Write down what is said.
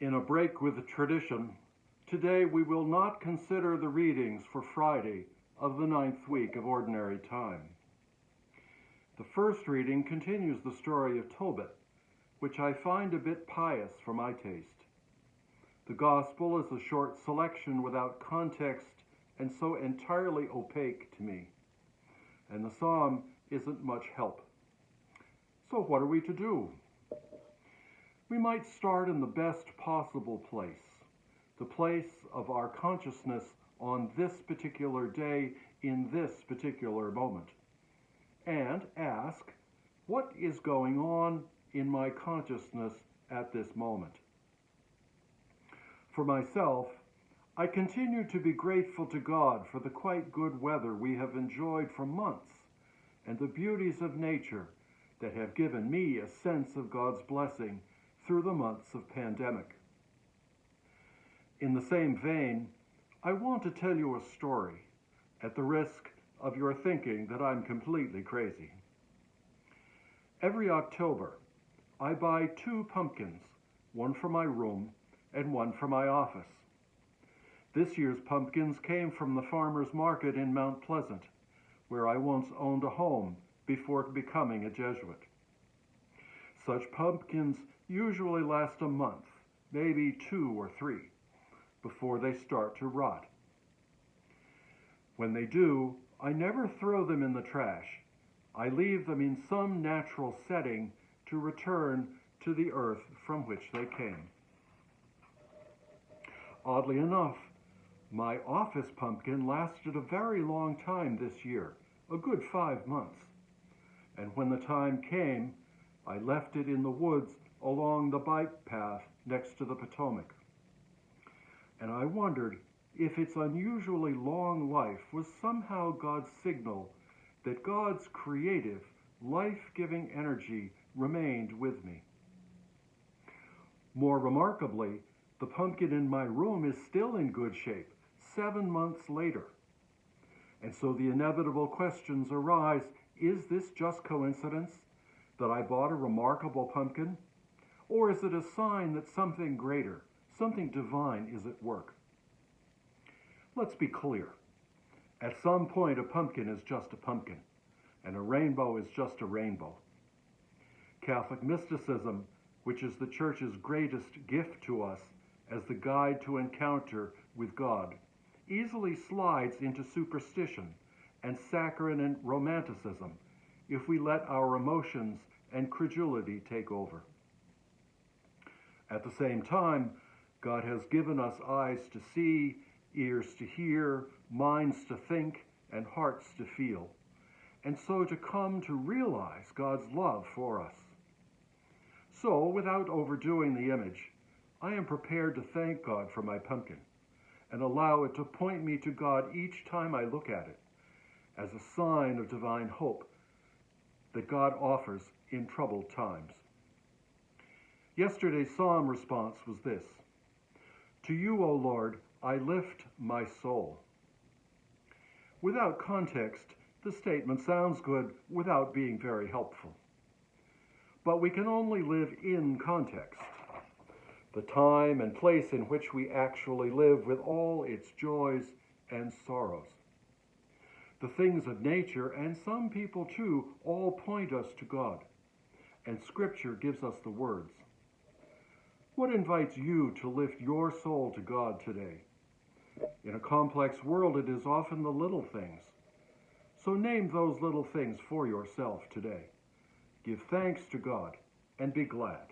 In a break with the tradition, today we will not consider the readings for Friday of the 9th week of Ordinary Time. The first reading continues the story of Tobit, which I find a bit pious for my taste. The Gospel is a short selection without context and so entirely opaque to me, and the Psalm isn't much help. So what are we to do? We might start in the best possible place, the place of our consciousness on this particular day in this particular moment, and ask, what is going on in my consciousness at this moment? For myself, I continue to be grateful to God for the quite good weather we have enjoyed for months and the beauties of nature that have given me a sense of God's blessing through the months of pandemic. In the same vein, I want to tell you a story, at the risk of your thinking that I'm completely crazy. Every October, I buy 2 pumpkins, one for my room and one for my office. This year's pumpkins came from the farmer's market in Mount Pleasant, where I once owned a home before becoming a Jesuit. Such pumpkins usually last a month, maybe 2 or 3, before they start to rot. When they do, I never throw them in the trash. I leave them in some natural setting to return to the earth from which they came. Oddly enough, my office pumpkin lasted a very long time this year, a good 5 months. And when the time came, I left it in the woods along the bike path next to the Potomac. And I wondered if its unusually long life was somehow God's signal that God's creative, life-giving energy remained with me. More remarkably, the pumpkin in my room is still in good shape, 7 months later. And so the inevitable questions arise, is this just coincidence that I bought a remarkable pumpkin? Or is it a sign that something greater, something divine is at work? Let's be clear. At some point, a pumpkin is just a pumpkin, and a rainbow is just a rainbow. Catholic mysticism, which is the Church's greatest gift to us as the guide to encounter with God, easily slides into superstition and saccharine romanticism if we let our emotions and credulity take over. At the same time, God has given us eyes to see, ears to hear, minds to think, and hearts to feel, and so to come to realize God's love for us. So, without overdoing the image, I am prepared to thank God for my pumpkin and allow it to point me to God each time I look at it as a sign of divine hope that God offers in troubled times. Yesterday's psalm response was this: "To you, O Lord, I lift my soul." Without context, the statement sounds good without being very helpful. But we can only live in context, the time and place in which we actually live with all its joys and sorrows. The things of nature, and some people too, all point us to God, and Scripture gives us the words. What invites you to lift your soul to God today? In a complex world, it is often the little things. So name those little things for yourself today. Give thanks to God and be glad.